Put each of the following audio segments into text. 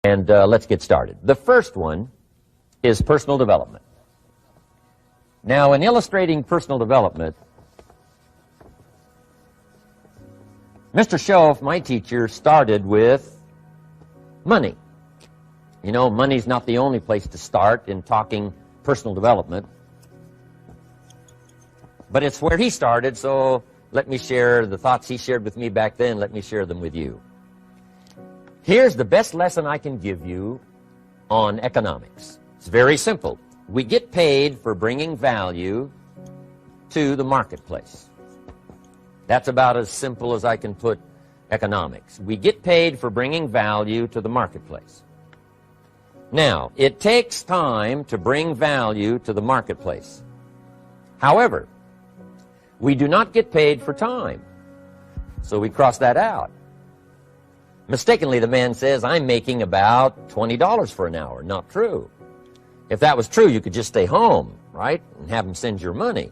And let's get started. The first one is personal development. Now, in illustrating personal development, Mr. Schoaf, my teacher, started with money. You know, money's not the only place to start in talking personal development, but it's where he started, so let me share the thoughts he shared with me back then. Let me share them with you. Here's the best lesson I can give you on economics. It's very simple. We get paid for bringing value to the marketplace. That's about as simple as I can put economics. We get paid for bringing value to the marketplace. Now, it takes time to bring value to the marketplace. However, we do not get paid for time, so we cross that out. Mistakenly, the man says, I'm making about $20 for an hour. Not true. If that was true, you could just stay home, right, and have him send your money.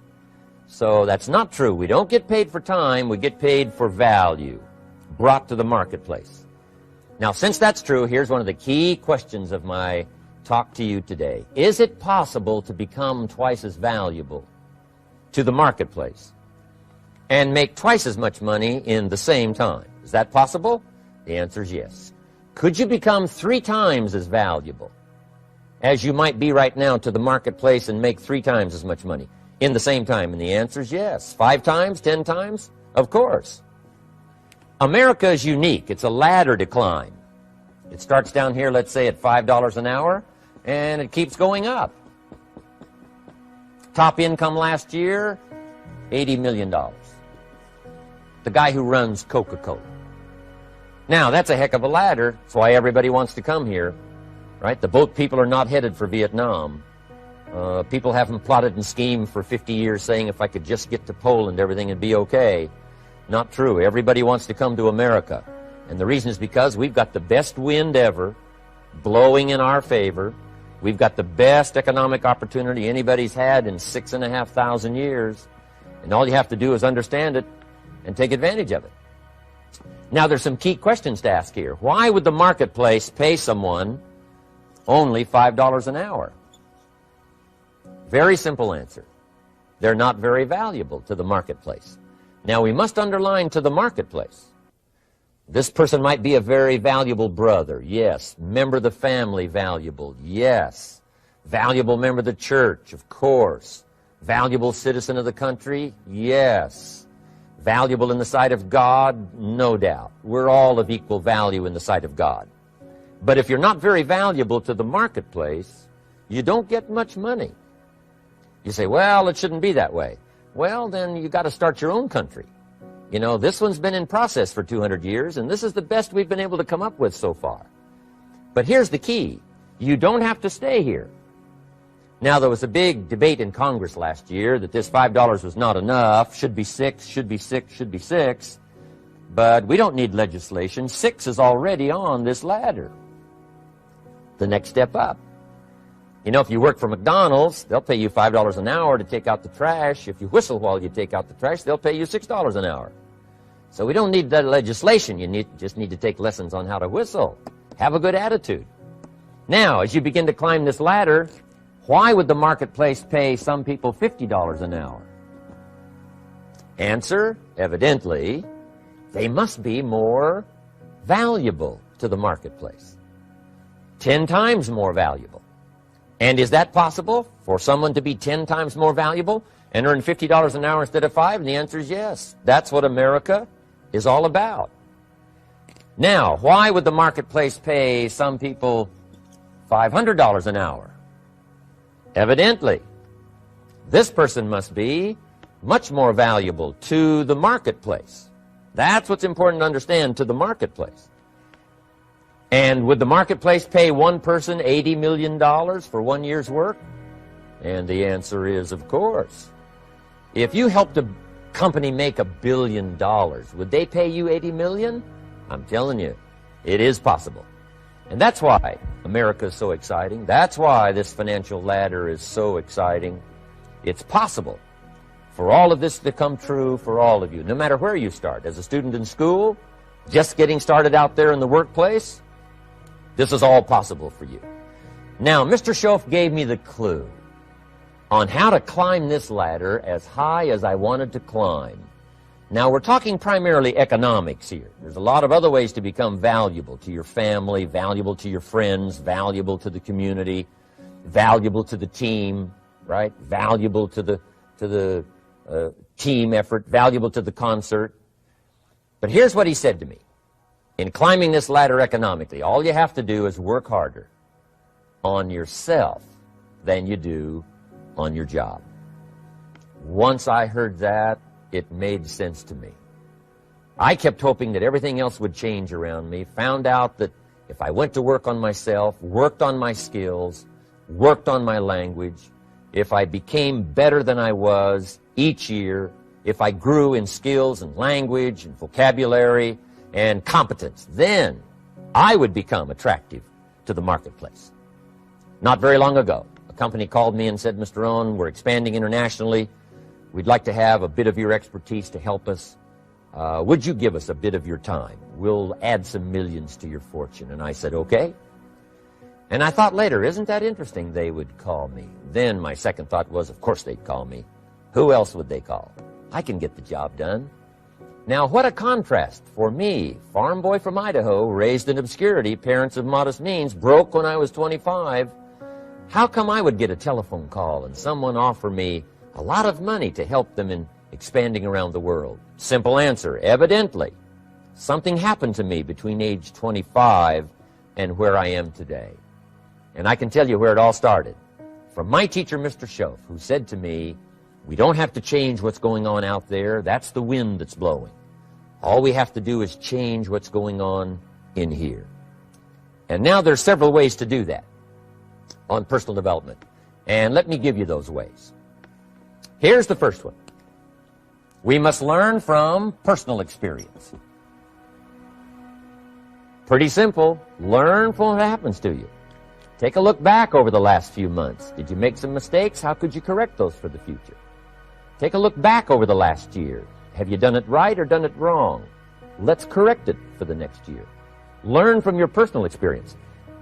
So that's not true. We don't get paid for time. We get paid for value brought to the marketplace. Now, since that's true, here's one of the key questions of my talk to you today. Is it possible to become twice as valuable to the marketplace and make twice as much money in the same time? Is that possible? The answer is yes. Could you become 3 times as valuable as you might be right now to the marketplace and make 3 times as much money in the same time? And the answer is yes. 5 times, 10 times? Of course. America is unique. It's a ladder to climb. It starts down here, let's say, at $5 an hour, and it keeps going up. Top income last year, $80 million. The guy who runs Coca-Cola. Now, that's a heck of a ladder. That's why everybody wants to come here, right? The boat people are not headed for Vietnam. People haven't plotted and schemed for 50 years saying if I could just get to Poland, everything would be okay. Not true. Everybody wants to come to America. And the reason is because we've got the best wind ever blowing in our favor. We've got the best economic opportunity anybody's had in 6,500 years. And all you have to do is understand it and take advantage of it. Now, there's some key questions to ask here. Why would the marketplace pay someone only $5 an hour? Very simple answer. They're not very valuable to the marketplace. Now, we must underline to the marketplace. This person might be a very valuable brother. Yes. Member of the family, valuable. Yes. Valuable member of the church, of course. Valuable citizen of the country? Yes. Valuable in the sight of God? No doubt. We're all of equal value in the sight of God. But if you're not very valuable to the marketplace, you don't get much money. You say, well, it shouldn't be that way. Well, then you got to start your own country. You know, this one's been in process for 200 years, and this is the best we've been able to come up with so far. But here's the key. You don't have to stay here. Now, there was a big debate in Congress last year that this $5 was not enough, should be 6, should be 6, should be 6. But we don't need legislation. 6 is already on this ladder. The next step up. You know, if you work for McDonald's, they'll pay you $5 an hour to take out the trash. If you whistle while you take out the trash, they'll pay you $6 an hour. So we don't need that legislation. You just need to take lessons on how to whistle. Have a good attitude. Now, as you begin to climb this ladder, why would the marketplace pay some people $50 an hour? Answer, evidently, they must be more valuable to the marketplace. 10 times more valuable. And is that possible for someone to be 10 times more valuable and earn $50 an hour instead of 5? And the answer is yes. That's what America is all about. Now, why would the marketplace pay some people $500 an hour? Evidently, this person must be much more valuable to the marketplace. That's what's important to understand, to the marketplace. And would the marketplace pay one person $80 million for 1 year's work? And the answer is, of course. If you helped a company make $1 billion, would they pay you $80 million? I'm telling you, it is possible. And that's why America is so exciting. That's why this financial ladder is so exciting. It's possible for all of this to come true for all of you, no matter where you start. As a student in school, just getting started out there in the workplace, This is all possible for you. Now, Mr. Shoaff gave me the clue on how to climb this ladder as high as I wanted to climb. Now, we're talking primarily economics here. There's a lot of other ways to become valuable to your family, valuable to your friends, valuable to the community, valuable to the team, right? Valuable to the team effort, valuable to the concert. But here's what he said to me. In climbing this ladder economically, all you have to do is work harder on yourself than you do on your job. Once I heard that, it made sense to me. I kept hoping that everything else would change around me, found out that if I went to work on myself, worked on my skills, worked on my language, if I became better than I was each year, if I grew in skills and language and vocabulary and competence, then I would become attractive to the marketplace. Not very long ago, a company called me and said, Mr. Rohn, we're expanding internationally. We'd like to have a bit of your expertise to help us. Would you give us a bit of your time? We'll add some millions to your fortune. And I said, okay. And I thought later, isn't that interesting? They would call me. Then my second thought was, of course they'd call me. Who else would they call? I can get the job done. Now, what a contrast for me, farm boy from Idaho, raised in obscurity, parents of modest means, broke when I was 25. How come I would get a telephone call and someone offer me a lot of money to help them in expanding around the world? Simple answer, evidently. Something happened to me between age 25 and where I am today. And I can tell you where it all started. From my teacher, Mr. Shoaff, who said to me, we don't have to change what's going on out there. That's the wind that's blowing. All we have to do is change what's going on in here. And now there's several ways to do that on personal development. And let me give you those ways. Here's the first one. We must learn from personal experience. Pretty simple. Learn from what happens to you. Take a look back over the last few months. Did you make some mistakes? How could you correct those for the future? Take a look back over the last year. Have you done it right or done it wrong? Let's correct it for the next year. Learn from your personal experience.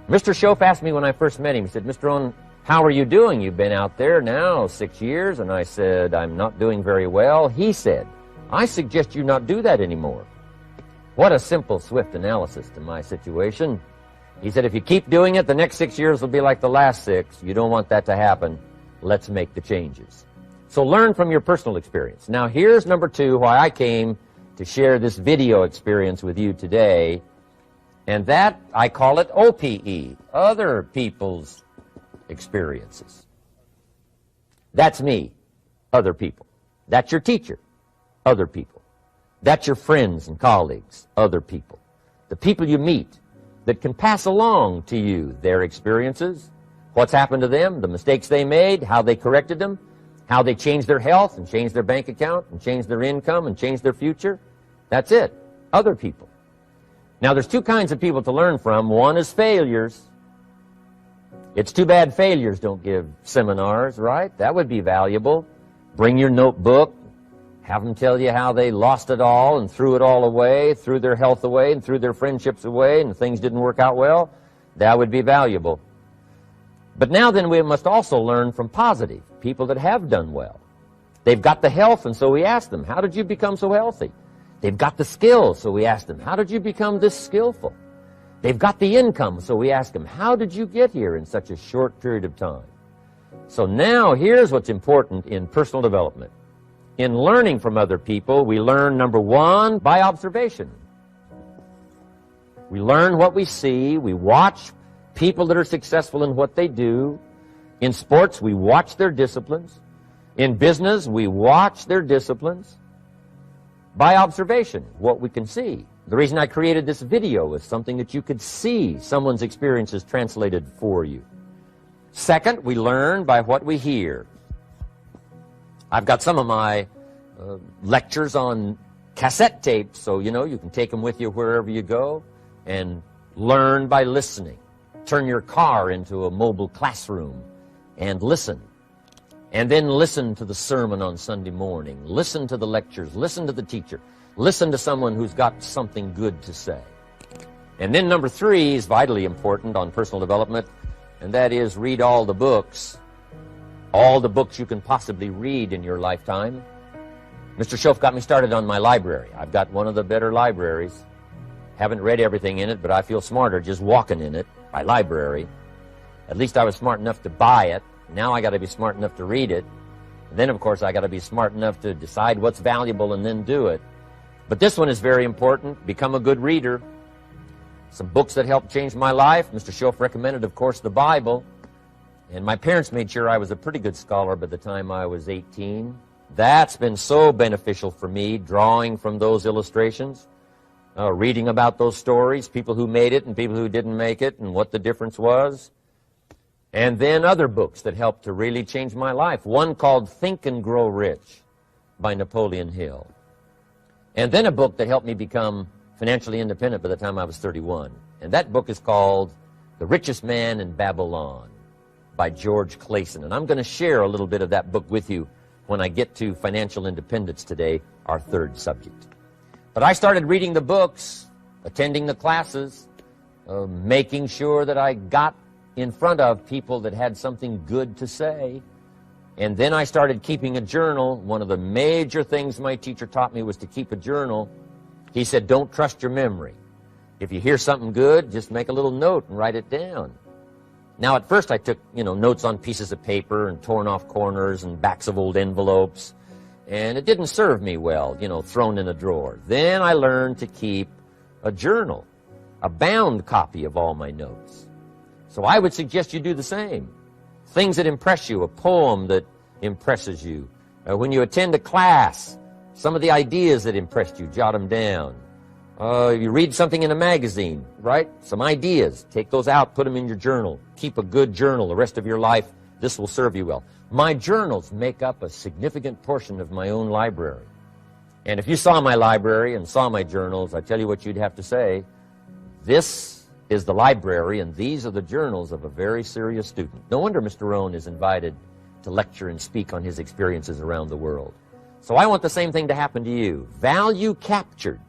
Mr. Shoaff asked me when I first met him, he said, Mr. Rohn, how are you doing? You've been out there now 6 years. And I said, I'm not doing very well. He said, I suggest you not do that anymore. What a simple, swift analysis to my situation. He said, if you keep doing it, the next 6 years will be like the last 6. You don't want that to happen. Let's make the changes. So learn from your personal experience. Now here's number 2, why I came to share this video experience with you today. And that, I call it OPE, other people's experiences. That's me, other people. That's your teacher, other people. That's your friends and colleagues, other people. The people you meet that can pass along to you their experiences, what's happened to them, the mistakes they made, how they corrected them, how they changed their health and changed their bank account and changed their income and changed their future. That's it, other people. Now, there's 2 kinds of people to learn from. One is failures. It's too bad failures don't give seminars, right? That would be valuable. Bring your notebook. Have them tell you how they lost it all and threw it all away, threw their health away and threw their friendships away and things didn't work out well. That would be valuable. But now then we must also learn from positive, people that have done well. They've got the health, and so we ask them, how did you become so healthy? They've got the skills, so we ask them, how did you become this skillful? They've got the income, so we ask them, how did you get here in such a short period of time? So now here's what's important in personal development. In learning from other people, we learn, number 1, by observation. We learn what we see. We watch people that are successful in what they do. In sports, we watch their disciplines. In business, we watch their disciplines. By observation, what we can see. The reason I created this video was something that you could see someone's experiences translated for you. Second, we learn by what we hear. I've got some of my lectures on cassette tapes, so you can take them with you wherever you go and learn by listening. Turn your car into a mobile classroom and listen. And then listen to the sermon on Sunday morning. Listen to the lectures. Listen to the teacher. Listen to someone who's got something good to say. And then number 3 is vitally important on personal development, and that is read all the books you can possibly read in your lifetime. Mr. Schoaf got me started on my library. I've got one of the better libraries. Haven't read everything in it, but I feel smarter just walking in it. My library. At least I was smart enough to buy it. Now I got to be smart enough to read it. And then, of course, I got to be smart enough to decide what's valuable and then do it. But this one is very important. Become a good reader. Some books that helped change my life. Mr. Schoaf recommended, of course, the Bible. And my parents made sure I was a pretty good scholar by the time I was 18. That's been so beneficial for me, drawing from those illustrations, reading about those stories, people who made it and people who didn't make it, and what the difference was. And then other books that helped to really change my life. One called Think and Grow Rich by Napoleon Hill. And then a book that helped me become financially independent by the time I was 31. And that book is called The Richest Man in Babylon by George Clason. And I'm going to share a little bit of that book with you when I get to financial independence today, our 3rd subject. But I started reading the books, attending the classes, making sure that I got in front of people that had something good to say. And then I started keeping a journal. One of the major things my teacher taught me was to keep a journal. He said, don't trust your memory. If you hear something good, just make a little note and write it down. Now, at first I took, notes on pieces of paper and torn off corners and backs of old envelopes. And it didn't serve me well, thrown in a drawer. Then I learned to keep a journal, a bound copy of all my notes. So I would suggest you do the same. Things that impress you, a poem that impresses you. When you attend a class, some of the ideas that impressed you, jot them down. You read something in a magazine, right? Some ideas. Take those out, put them in your journal. Keep a good journal the rest of your life. This will serve you well. My journals make up a significant portion of my own library. And if you saw my library and saw my journals, I tell you what you'd have to say. This is the library, and these are the journals of a very serious student. No wonder Mr. Rohn is invited to lecture and speak on his experiences around the world. So I want the same thing to happen to you. Value captured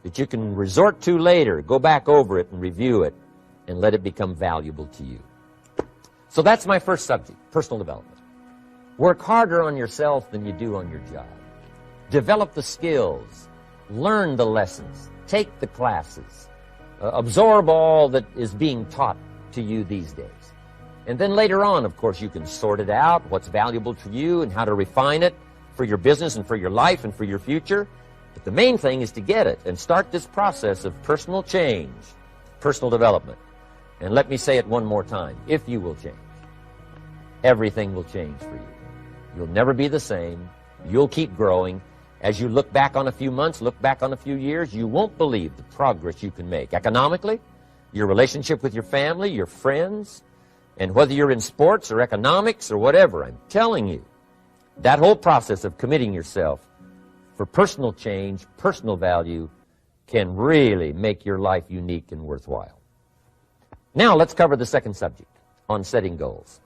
that you can resort to later. Go back over it and review it and let it become valuable to you. So that's my first subject, personal development. Work harder on yourself than you do on your job. Develop the skills. Learn the lessons. Take the classes. Absorb all that is being taught to you these days. And then later on, of course, you can sort it out, what's valuable to you and how to refine it for your business and for your life and for your future. But the main thing is to get it and start this process of personal change, personal development. And let me say it one more time. If you will change, everything will change for you. You'll never be the same. You'll keep growing. As you look back on a few months, look back on a few years, you won't believe the progress you can make. Economically, your relationship with your family, your friends, and whether you're in sports or economics or whatever, I'm telling you, that whole process of committing yourself for personal change, personal value, can really make your life unique and worthwhile. Now let's cover the 2nd subject, on setting goals.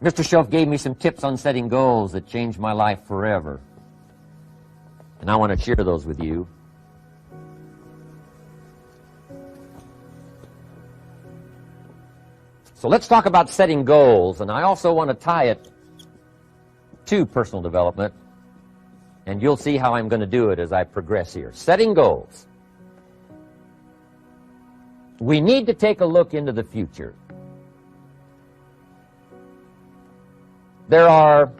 Mr. Schoaf gave me some tips on setting goals that changed my life forever. And I want to share those with you. So let's talk about setting goals, and I also want to tie it to personal development, and you'll see how I'm going to do it as I progress here. Setting goals. We need to take a look into the future. There are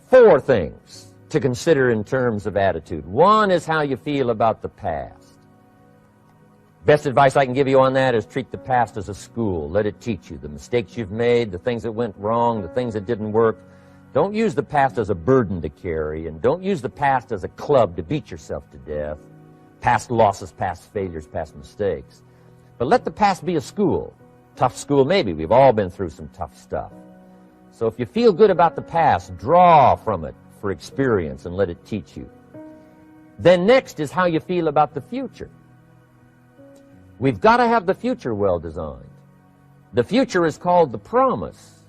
4 things to consider in terms of attitude. One is how you feel about the past. Best advice I can give you on that is treat the past as a school. Let it teach you the mistakes you've made, the things that went wrong, the things that didn't work. Don't use the past as a burden to carry, and don't use the past as a club to beat yourself to death. Past losses, past failures, past mistakes. But let the past be a school. Tough school maybe. We've all been through some tough stuff. So if you feel good about the past, draw from it for experience and let it teach you. Then next is how you feel about the future. We've got to have the future well designed. The future is called the promise.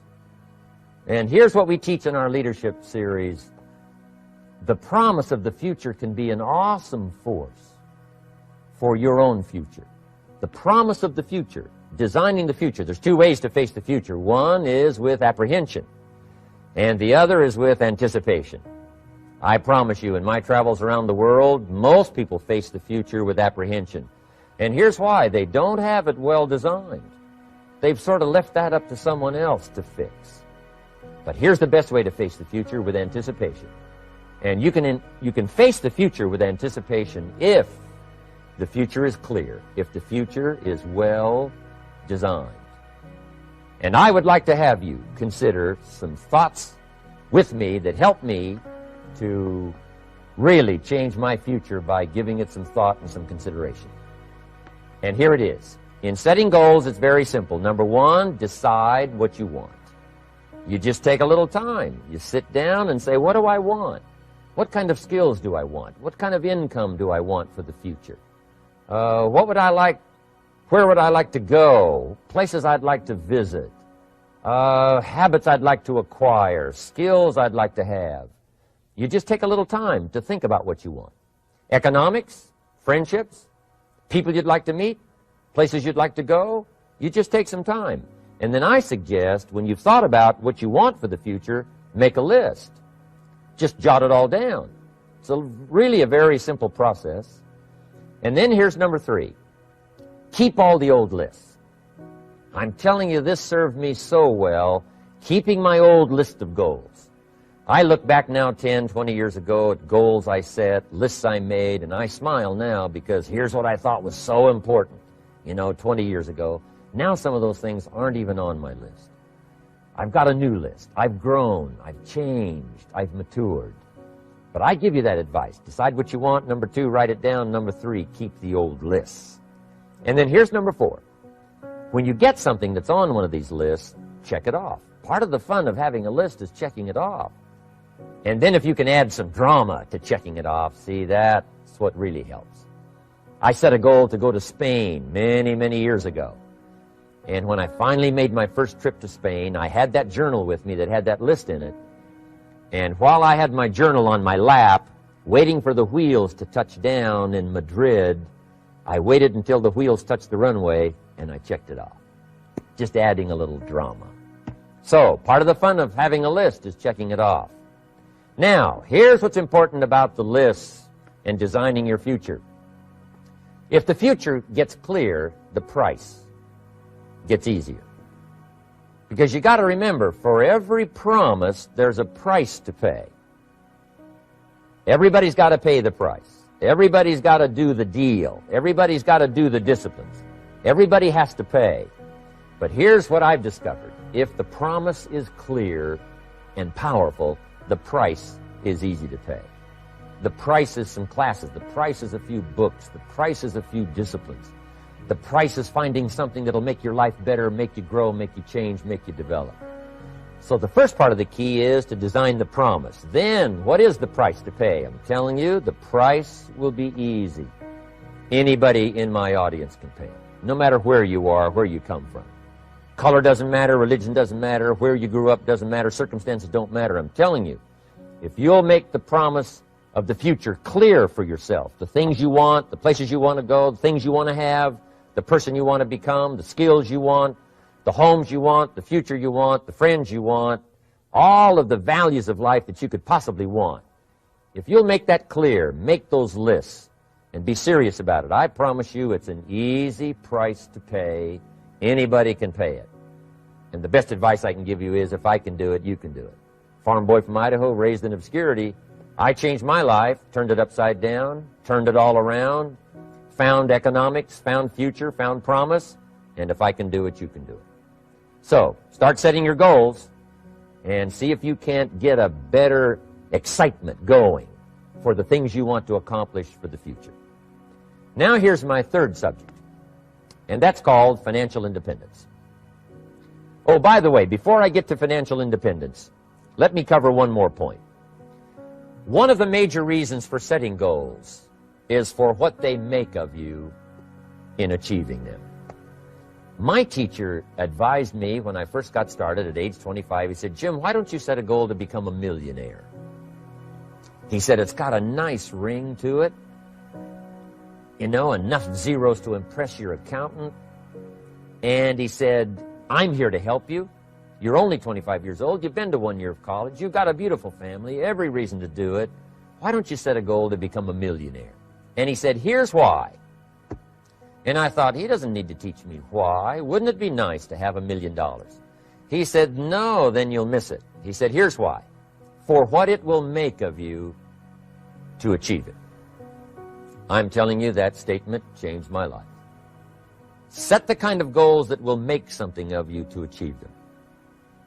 And here's what we teach in our leadership series. The promise of the future can be an awesome force for your own future. The promise of the future, designing the future. There's two ways to face the future. One is with apprehension, and the other is with anticipation. I promise you, in my travels around the world, most people face the future with apprehension. And here's why. They don't have it well designed. They've sort of left that up to someone else to fix. But here's the best way to face the future, with anticipation. And you can face the future with anticipation if the future is clear, if the future is well designed. And I would like to have you consider some thoughts with me that help me to really change my future by giving it some thought and some consideration. And here it is. In setting goals, it's very simple. Number one, decide what you want. You just take a little time. You sit down and say, what do I want? What kind of skills do I want? What kind of income do I want for the future? What would I like? Where would I like to go? Places I'd like to visit. Habits I'd like to acquire. Skills I'd like to have. You just take a little time to think about what you want. Economics, friendships, people you'd like to meet, places you'd like to go. You just take some time. And then I suggest, when you've thought about what you want for the future, make a list. Just jot it all down. It's really a very simple process. And then here's number three. Keep all the old lists. I'm telling you, this served me so well, keeping my old list of goals. I look back now 10, 20 years ago at goals I set, lists I made, and I smile now because here's what I thought was so important, 20 years ago. Now some of those things aren't even on my list. I've got a new list. I've grown. I've changed. I've matured. But I give you that advice. Decide what you want. Number two, write it down. Number three, keep the old lists. And then here's number four. When you get something that's on one of these lists, check it off. Part of the fun of having a list is checking it off. And then if you can add some drama to checking it off, see, that's what really helps. I set a goal to go to Spain many, many years ago. And when I finally made my first trip to Spain, I had that journal with me that had that list in it. And while I had my journal on my lap, waiting for the wheels to touch down in Madrid, I waited until the wheels touched the runway, and I checked it off. Just adding a little drama. So, part of the fun of having a list is checking it off. Now, here's what's important about the lists and designing your future. If the future gets clear, the price gets easier. Because you got to remember, for every promise, there's a price to pay. Everybody's got to pay the price. Everybody's got to do the deal. Everybody's got to do the disciplines. Everybody has to pay. But here's what I've discovered. If the promise is clear and powerful, the price is easy to pay. The price is some classes. The price is a few books. The price is a few disciplines. The price is finding something that'll make your life better, make you grow, make you change, make you develop. So the first part of the key is to design the promise. Then, what is the price to pay? I'm telling you, the price will be easy. Anybody in my audience can pay it, no matter where you are, where you come from. Color doesn't matter, religion doesn't matter, where you grew up doesn't matter, circumstances don't matter. I'm telling you, if you'll make the promise of the future clear for yourself, the things you want, the places you want to go, the things you want to have, the person you want to become, the skills you want, the homes you want, the future you want, the friends you want, all of the values of life that you could possibly want. If you'll make that clear, make those lists, and be serious about it, I promise you it's an easy price to pay. Anybody can pay it. And the best advice I can give you is, if I can do it, you can do it. Farm boy from Idaho, raised in obscurity, I changed my life, turned it upside down, turned it all around, found economics, found future, found promise, and if I can do it, you can do it. So, start setting your goals and see if you can't get a better excitement going for the things you want to accomplish for the future. Now here's my third subject, and that's called financial independence. Oh, by the way, before I get to financial independence, let me cover one more point. One of the major reasons for setting goals is for what they make of you in achieving them. My teacher advised me when I first got started at age 25, he said, Jim, why don't you set a goal to become a millionaire? He said, it's got a nice ring to it. you know, enough zeros to impress your accountant. And he said, I'm here to help you. You're only 25 years old. You've been to 1 year of college. You've got a beautiful family, every reason to do it. Why don't you set a goal to become a millionaire? And he said, here's why. And I thought, he doesn't need to teach me why. Wouldn't it be nice to have $1 million? He said, no, then you'll miss it. He said, here's why. For what it will make of you to achieve it. I'm telling you, that statement changed my life. Set the kind of goals that will make something of you to achieve them.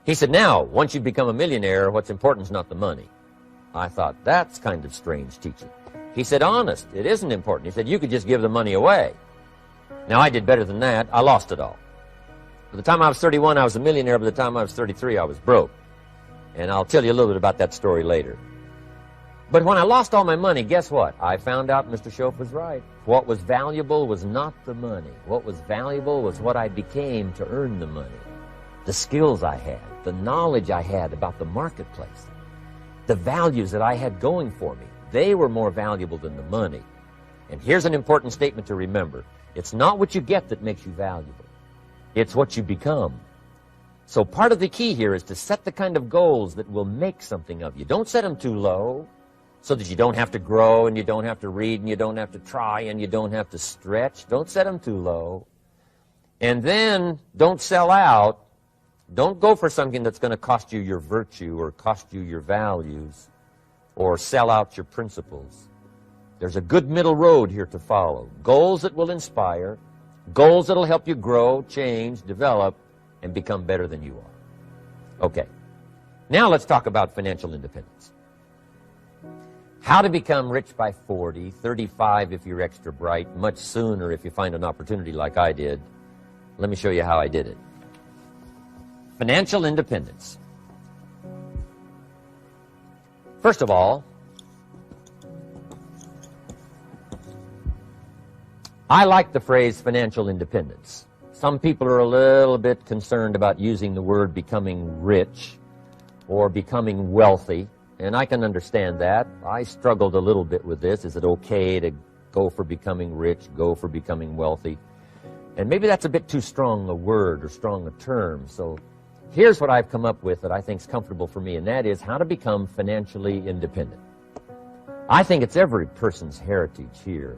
He said, now, once you become a millionaire, what's important is not the money. I thought, that's kind of strange teaching. He said, honest, it isn't important. He said, you could just give the money away. Now, I did better than that. I lost it all. By the time I was 31, I was a millionaire. By the time I was 33, I was broke. And I'll tell you a little bit about that story later. But when I lost all my money, guess what? I found out Mr. Shoaff was right. What was valuable was not the money. What was valuable was what I became to earn the money. The skills I had, the knowledge I had about the marketplace, the values that I had going for me. They were more valuable than the money. And here's an important statement to remember. It's not what you get that makes you valuable. It's what you become. So part of the key here is to set the kind of goals that will make something of you. Don't set them too low so that you don't have to grow and you don't have to read and you don't have to try and you don't have to stretch. Don't set them too low. And then don't sell out. Don't go for something that's going to cost you your virtue or cost you your values or sell out your principles. There's a good middle road here to follow. Goals that will inspire, goals that will help you grow, change, develop, and become better than you are. Okay. Now let's talk about financial independence. How to become rich by 40, 35 if you're extra bright, much sooner if you find an opportunity like I did. Let me show you how I did it. Financial independence. First of all, I like the phrase financial independence. Some people are a little bit concerned about using the word becoming rich or becoming wealthy, and I can understand that. I struggled a little bit with this. Is it okay to go for becoming rich, go for becoming wealthy? And maybe that's a bit too strong a word or strong a term. So here's what I've come up with that I think is comfortable for me, and that is how to become financially independent. I think it's every person's heritage here,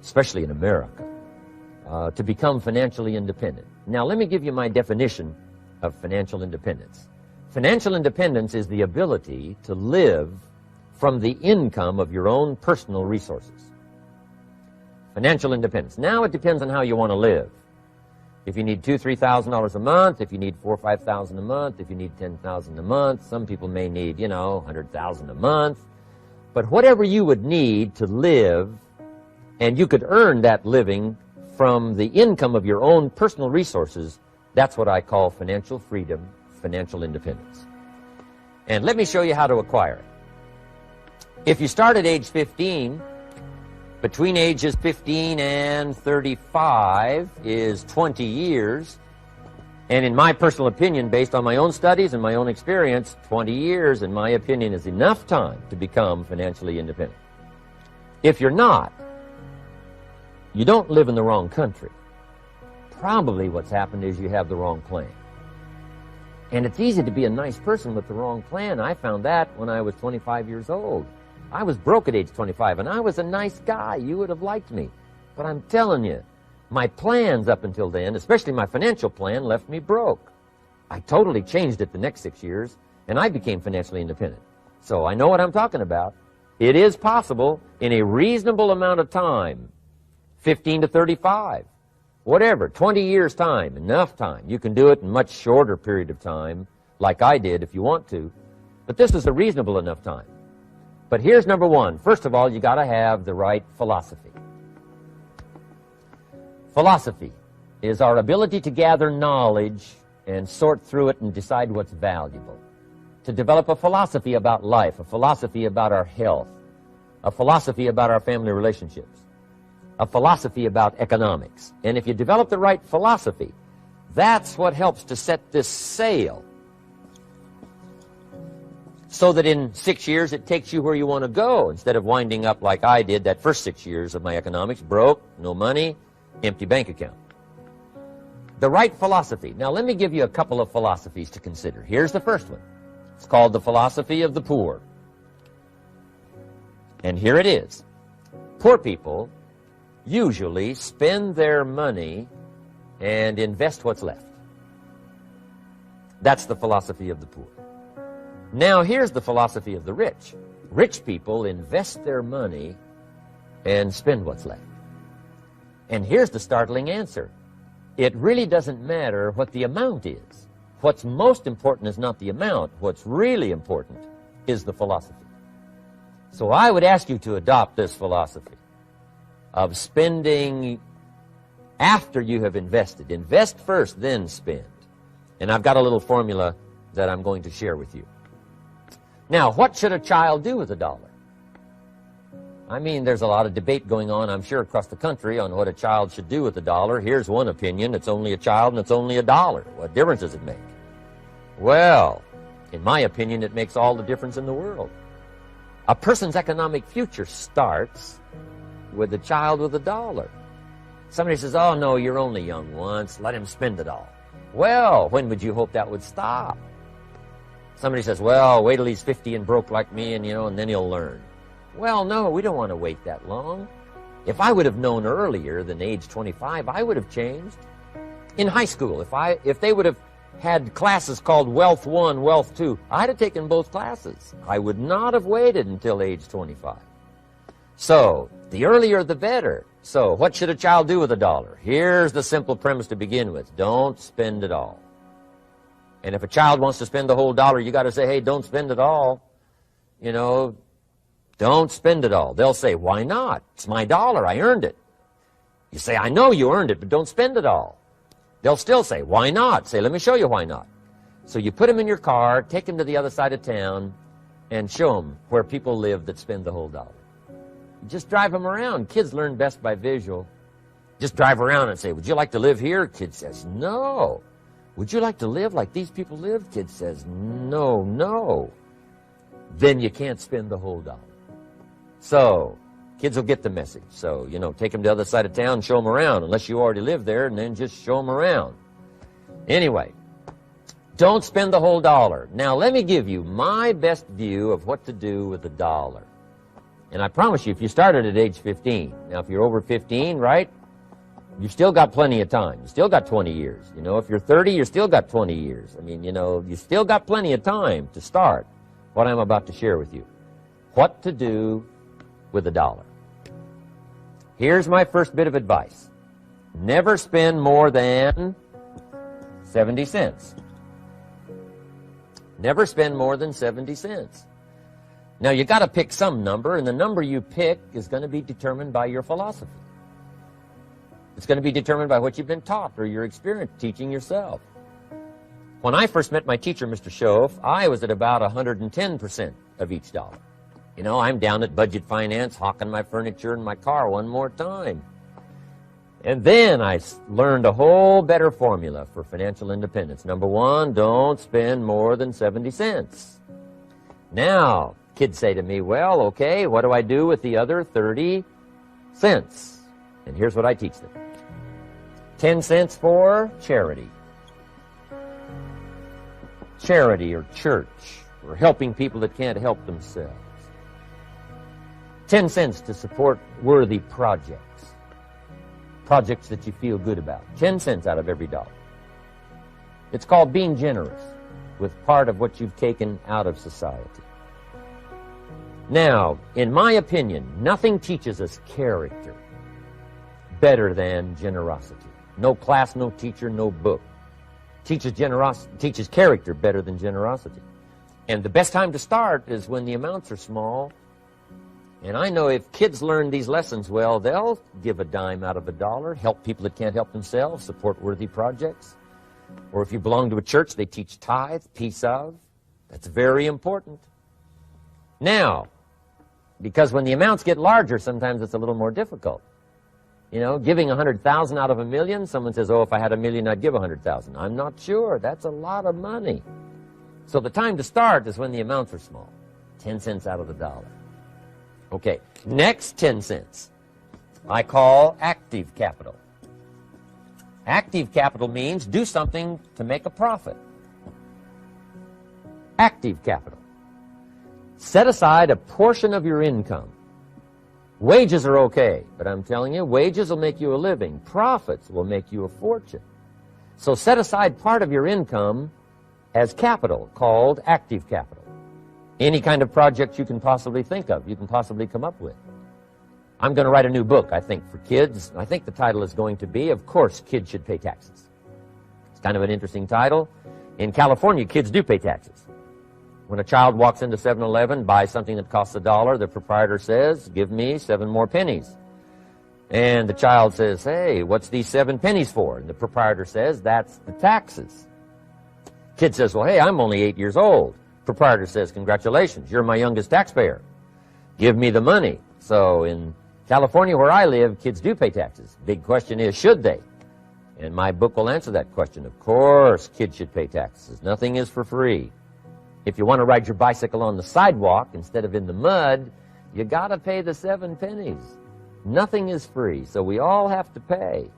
especially in America, to become financially independent. Now, let me give you my definition of financial independence. Financial independence is the ability to live from the income of your own personal resources. Financial independence. Now, it depends on how you want to live. If you need $2,000, $3,000 a month, if you need $4,000 or $5,000 a month, if you need $10,000 a month, some people may need, $100,000 a month. But whatever you would need to live, and you could earn that living from the income of your own personal resources, that's what I call financial freedom, financial independence. And let me show you how to acquire it. If you start at age 15, between ages 15 and 35 is 20 years. And in my personal opinion, based on my own studies and my own experience, 20 years, in my opinion, is enough time to become financially independent. If you're not, you don't live in the wrong country. Probably what's happened is you have the wrong plan. And it's easy to be a nice person with the wrong plan. I found that when I was 25 years old. I was broke at age 25, and I was a nice guy. You would have liked me. But I'm telling you, my plans up until then, especially my financial plan, left me broke. I totally changed it the next 6 years, and I became financially independent. So I know what I'm talking about. It is possible in a reasonable amount of time, 15 to 35, whatever, 20 years' time, enough time. You can do it in a much shorter period of time, like I did if you want to. But this is a reasonable enough time. But here's number one. First of all, you got to have the right philosophy. Philosophy is our ability to gather knowledge and sort through it and decide what's valuable. To develop a philosophy about life, a philosophy about our health, a philosophy about our family relationships, a philosophy about economics. And if you develop the right philosophy, that's what helps to set this sail. so that in 6 years it takes you where you want to go, instead of winding up like I did that first 6 years of my economics, broke, no money, empty bank account. The right philosophy. Now let me give you a couple of philosophies to consider. Here's the first one. It's called the philosophy of the poor. And here it is. Poor people usually spend their money and invest what's left. That's the philosophy of the poor. Now here's the philosophy of the rich. Rich people invest their money and spend what's left. And here's the startling answer. It really doesn't matter what the amount is. What's most important is not the amount. What's really important is the philosophy. So I would ask you to adopt this philosophy of spending after you have invested. Invest first, then spend. And I've got a little formula that I'm going to share with you. Now, what should a child do with a dollar? I mean, there's a lot of debate going on, I'm sure, across the country on what a child should do with a dollar. Here's one opinion. It's only a child and it's only a dollar. What difference does it make? Well, in my opinion, it makes all the difference in the world. A person's economic future starts with a child with a dollar. Somebody says, oh, no, you're only young once. Let him spend it all. Well, when would you hope that would stop? Somebody says, well, wait till he's 50 and broke like me, and, and then he'll learn. Well, no, we don't want to wait that long. If I would have known earlier than age 25, I would have changed. In high school, if they would have had classes called Wealth 1, Wealth 2, I'd have taken both classes. I would not have waited until age 25. So, the earlier the better. So, what should a child do with a dollar? Here's the simple premise to begin with. Don't spend it all. And if a child wants to spend the whole dollar, you got to say, hey, don't spend it all. Don't spend it all. They'll say, why not? It's my dollar. I earned it. You say, I know you earned it, but don't spend it all. They'll still say, why not? Say, let me show you why not. So you put them in your car, take them to the other side of town, and show them where people live that spend the whole dollar. Just drive them around. Kids learn best by visual. Just drive around and say, would you like to live here? Kid says, no. Would you like to live like these people live? Kid says, no, no. Then you can't spend the whole dollar. So, kids will get the message. So, take them to the other side of town, show them around, unless you already live there, and then just show them around. Anyway, don't spend the whole dollar. Now, let me give you my best view of what to do with a dollar. And I promise you, if you started at age 15, now if you're over 15, right, you've still got plenty of time. You still got 20 years. If you're 30, you still got 20 years. I mean, you still got plenty of time to start what I'm about to share with you. What to do with a dollar. Here's my first bit of advice. Never spend more than 70 cents. Never spend more than 70 cents. Now, you got to pick some number, and the number you pick is going to be determined by your philosophy. It's going to be determined by what you've been taught or your experience teaching yourself. When I first met my teacher, Mr. Schoaf, I was at about 110% of each dollar. I'm down at budget finance, hawking my furniture and my car one more time. And then I learned a whole better formula for financial independence. Number one, don't spend more than 70 cents. Now, kids say to me, well, okay, what do I do with the other 30 cents? And here's what I teach them. 10 cents for charity. Charity or church, or helping people that can't help themselves. 10 cents to support worthy projects. Projects that you feel good about. 10 cents out of every dollar. It's called being generous with part of what you've taken out of society. Now, in my opinion, nothing teaches us character better than generosity. No class, no teacher, no book teaches character better than generosity. And the best time to start is when the amounts are small. And I know if kids learn these lessons well, they'll give a dime out of a dollar, help people that can't help themselves, support worthy projects. Or if you belong to a church, they teach tithe, piece of. That's very important. Now, because when the amounts get larger, sometimes it's a little more difficult. Giving 100,000 out of $1 million, someone says, oh, if I had $1 million, I'd give 100,000. I'm not sure. That's a lot of money. So the time to start is when the amounts are small. 10 cents out of the dollar. Okay, next 10 cents I call active capital. Active capital means do something to make a profit. Active capital. Set aside a portion of your income. Wages are okay, but I'm telling you, wages will make you a living. Profits will make you a fortune. So set aside part of your income as capital, called active capital. Any kind of project you can possibly think of, you can possibly come up with. I'm going to write a new book, I think, for kids. I think the title is going to be, Of Course Kids Should Pay Taxes. It's kind of an interesting title. In California, kids do pay taxes. When a child walks into 7-Eleven, buys something that costs $1, the proprietor says, give me 7 more pennies. And the child says, hey, what's these 7 pennies for? And the proprietor says, that's the taxes. Kid says, well, hey, I'm only 8 years old. Proprietor says, congratulations, you're my youngest taxpayer. Give me the money. So in California, where I live, kids do pay taxes. Big question is, should they? And my book will answer that question. Of course, kids should pay taxes. Nothing is for free. If you want to ride your bicycle on the sidewalk instead of in the mud, you got to pay the 7 pennies. Nothing is free, so we all have to pay.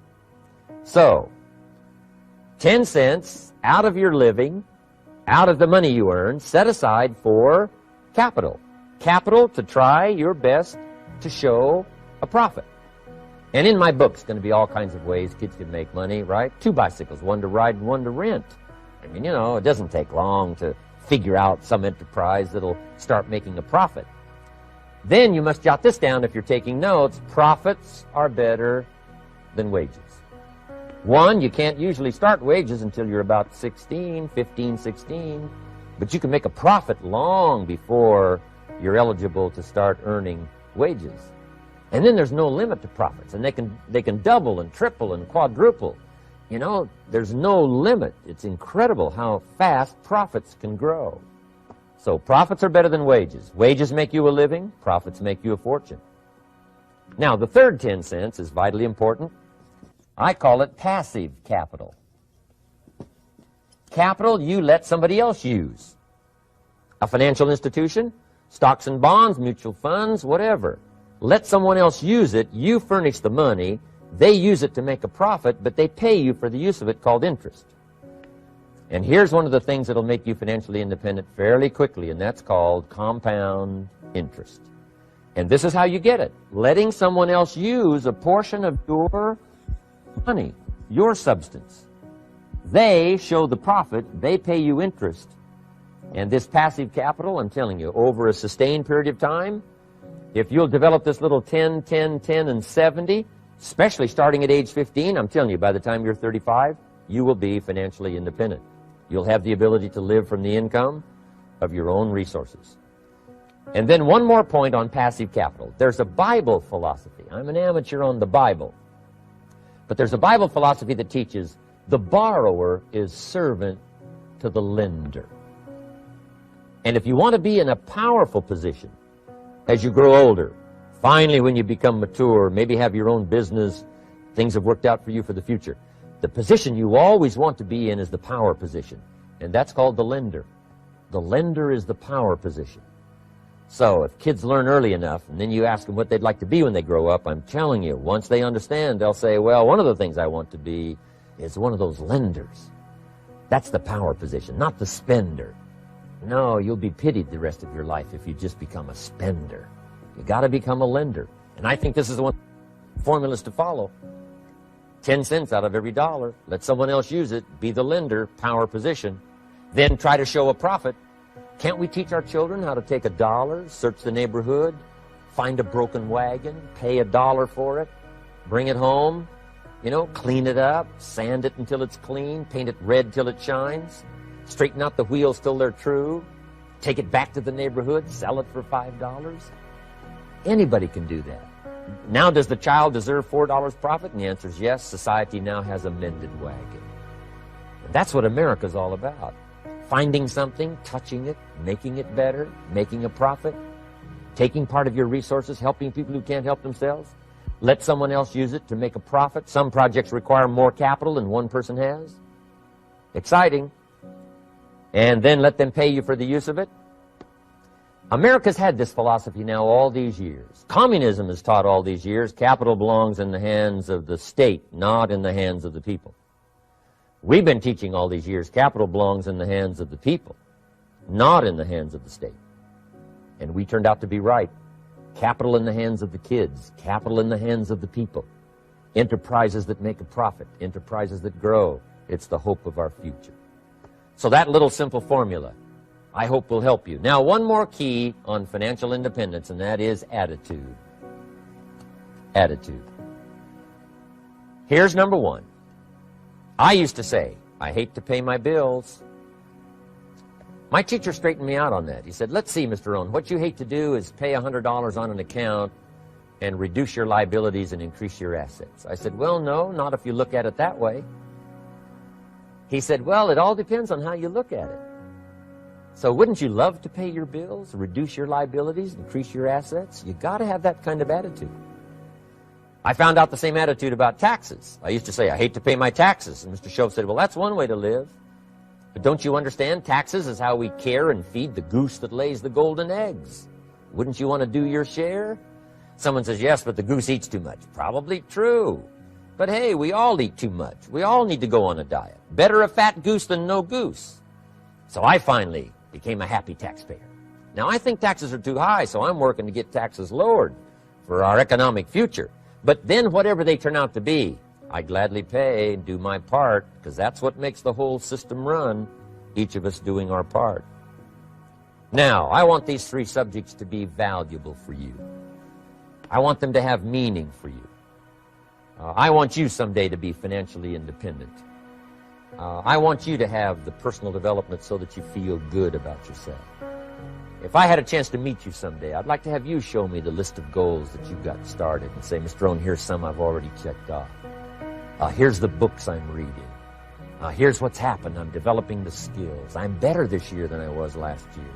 So, 10 cents out of your living, out of the money you earn, set aside for capital. Capital to try your best to show a profit. And in my book, it's going to be all kinds of ways kids can make money, right? 2 bicycles, one to ride and one to rent. I mean, you know, it doesn't take long to figure out some enterprise that'll start making a profit. Then you must jot this down if you're taking notes. Profits are better than wages. 1, you can't usually start wages until you're about 16, 15, 16, but you can make a profit long before you're eligible to start earning wages. And then there's no limit to profits, and they can double and triple and quadruple. You know, there's no limit. It's incredible how fast profits can grow. So profits are better than wages. Wages make you a living. Profits make you a fortune. Now, the third 10 cents is vitally important. I call it passive capital. Capital you let somebody else use. A financial institution, stocks and bonds, mutual funds, whatever. Let someone else use it. You furnish the money. They use it to make a profit, but they pay you for the use of it, called interest. And here's one of the things that'll make you financially independent fairly quickly, and that's called compound interest. And this is how you get it. Letting someone else use a portion of your money, your substance. They show the profit, they pay you interest. And this passive capital, I'm telling you, over a sustained period of time, if you'll develop this little 10, 10, 10, and 70, especially starting at age 15, I'm telling you, by the time you're 35, you will be financially independent. You'll have the ability to live from the income of your own resources. And then one more point on passive capital. There's a Bible philosophy. I'm an amateur on the Bible. But there's a Bible philosophy that teaches the borrower is servant to the lender. And if you want to be in a powerful position as you grow older, finally when you become mature, maybe have your own business, things have worked out for you for the future, the position you always want to be in is the power position. And that's called the lender. The lender is the power position. So if kids learn early enough, and then you ask them what they'd like to be when they grow up, I'm telling you, once they understand, they'll say, well, one of the things I want to be is one of those lenders. That's the power position, not the spender. No, you'll be pitied the rest of your life if you just become a spender. You got to become a lender. And I think this is one formulas to follow. 10 cents out of every dollar. Let someone else use it. Be the lender, power position. Then try to show a profit. Can't we teach our children how to take $1, search the neighborhood, find a broken wagon, pay $1 for it, bring it home, you know, clean it up, sand it until it's clean, paint it red till it shines, straighten out the wheels till they're true, take it back to the neighborhood, sell it for $5? Anybody can do that. Now, does the child deserve $4 profit? And the answer is yes. Society now has a mended wagon. And that's what America's all about. Finding something, touching it, making it better, making a profit, taking part of your resources, helping people who can't help themselves. Let someone else use it to make a profit. Some projects require more capital than one person has. Exciting. and then let them pay you for the use of it? America's had this philosophy now all these years. Communism has taught all these years capital belongs in the hands of the state, not in the hands of the people. We've been teaching all these years capital belongs in the hands of the people, not in the hands of the state. And we turned out to be right. Capital in the hands of the kids, capital in the hands of the people. Enterprises that make a profit, enterprises that grow. It's the hope of our future. So that little simple formula, I hope, will help you. Now, one more key on financial independence, and that is attitude. Attitude. Here's number one. I used to say, I hate to pay my bills. My teacher straightened me out on that. He said, let's see, Mr. Rohn, what you hate to do is pay $100 on an account and reduce your liabilities and increase your assets. I said, well, no, not if you look at it that way. He said, well, it all depends on how you look at it. So wouldn't you love to pay your bills, reduce your liabilities, increase your assets? You got to have that kind of attitude. I found out the same attitude about taxes. I used to say, I hate to pay my taxes. And Mr. Shove said, well, that's one way to live. But don't you understand? Taxes is how we care and feed the goose that lays the golden eggs. Wouldn't you want to do your share? Someone says, yes, but the goose eats too much. Probably true. But hey, we all eat too much. We all need to go on a diet. Better a fat goose than no goose. So I finally became a happy taxpayer. Now, I think taxes are too high, so I'm working to get taxes lowered for our economic future. But then whatever they turn out to be, I gladly pay and do my part, because that's what makes the whole system run, each of us doing our part. Now, I want these three subjects to be valuable for you. I want them to have meaning for you. I want you someday to be financially independent. I want you to have the personal development so that you feel good about yourself. If I had a chance to meet you someday, I'd like to have you show me the list of goals that you've got started and say, Mr. Rohn, here's some I've already checked off. Here's the books I'm reading. Here's what's happened. I'm developing the skills. I'm better this year than I was last year.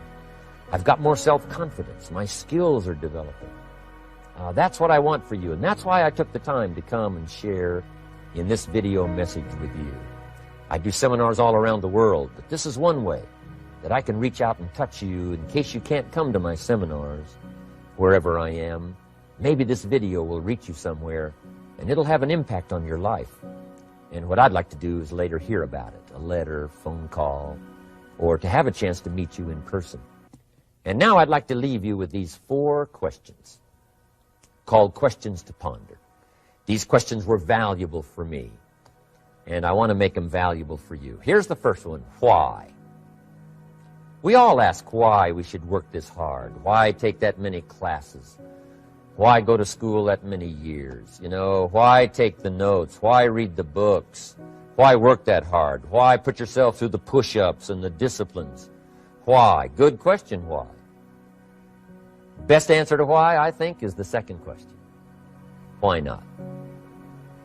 I've got more self-confidence. My skills are developing. That's what I want for you, and that's why I took the time to come and share in this video message with you. I do seminars all around the world, but this is one way that I can reach out and touch you in case you can't come to my seminars, wherever I am. Maybe this video will reach you somewhere, and it'll have an impact on your life. And what I'd like to do is later hear about it, a letter, phone call, or to have a chance to meet you in person. And now I'd like to leave you with these 4 questions, called questions to ponder. These questions were valuable for me, and I want to make them valuable for you. Here's the first one, why? We all ask why we should work this hard, why take that many classes, why go to school that many years, why take the notes, why read the books, why work that hard, why put yourself through the push-ups and the disciplines, why? Good question, why? Best answer to why, I think, is the second question. Why not?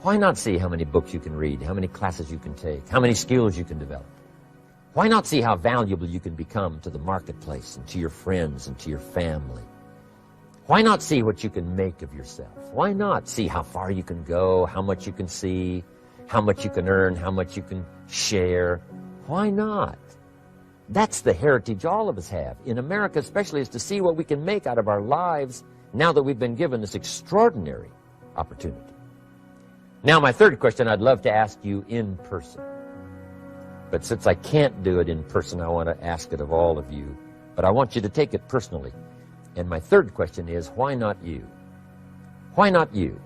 Why not see how many books you can read, how many classes you can take, how many skills you can develop? Why not see how valuable you can become to the marketplace and to your friends and to your family? Why not see what you can make of yourself? Why not see how far you can go, how much you can see, how much you can earn, how much you can share? Why not? That's the heritage all of us have, in America especially, is to see what we can make out of our lives now that we've been given this extraordinary opportunity. Now, my third question I'd love to ask you in person. But since I can't do it in person, I want to ask it of all of you. But I want you to take it personally. And my third question is, why not you? Why not you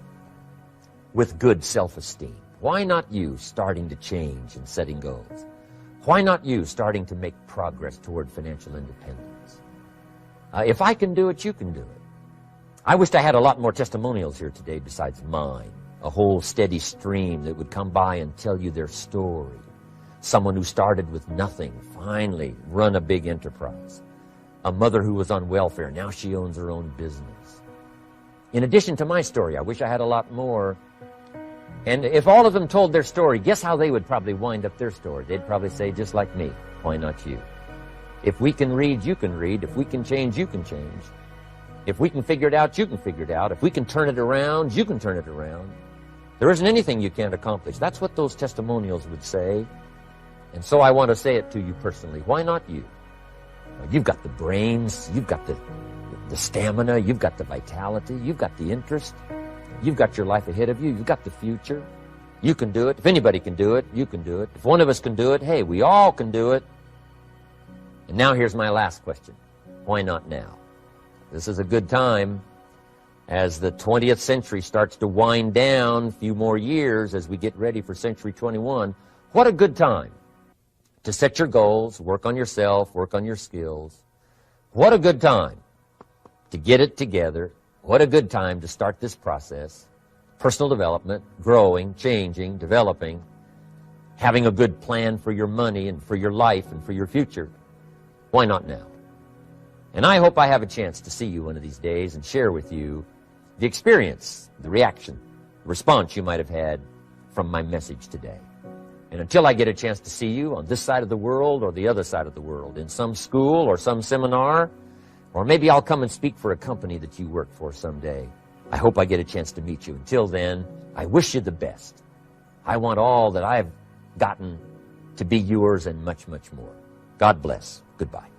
with good self-esteem? Why not you starting to change and setting goals? Why not you starting to make progress toward financial independence? If I can do it, you can do it. I wished I had a lot more testimonials here today besides mine. A whole steady stream that would come by and tell you their story. Someone who started with nothing, finally run a big enterprise. A mother who was on welfare, now she owns her own business. In addition to my story, I wish I had a lot more. And if all of them told their story, guess how they would probably wind up their story? They'd probably say, just like me, why not you? If we can read, you can read. If we can change, you can change. If we can figure it out, you can figure it out. If we can turn it around, you can turn it around. There isn't anything you can't accomplish. That's what those testimonials would say. And so I want to say it to you personally. Why not you? You've got the brains, you've got the stamina, you've got the vitality, you've got the interest, you've got your life ahead of you, you've got the future. You can do it. If anybody can do it, you can do it. If one of us can do it, hey, we all can do it. And now here's my last question. Why not now? This is a good time as the 20th century starts to wind down, a few more years as we get ready for century 21. What a good time to set your goals, work on yourself, work on your skills. What a good time to get it together. What a good time to start this process. Personal development, growing, changing, developing, having a good plan for your money and for your life and for your future. Why not now? And I hope I have a chance to see you one of these days and share with you the experience, the reaction, the response you might have had from my message today. And until I get a chance to see you on this side of the world or the other side of the world, in some school or some seminar, or maybe I'll come and speak for a company that you work for someday, I hope I get a chance to meet you. Until then, I wish you the best. I want all that I've gotten to be yours and much, much more. God bless. Goodbye.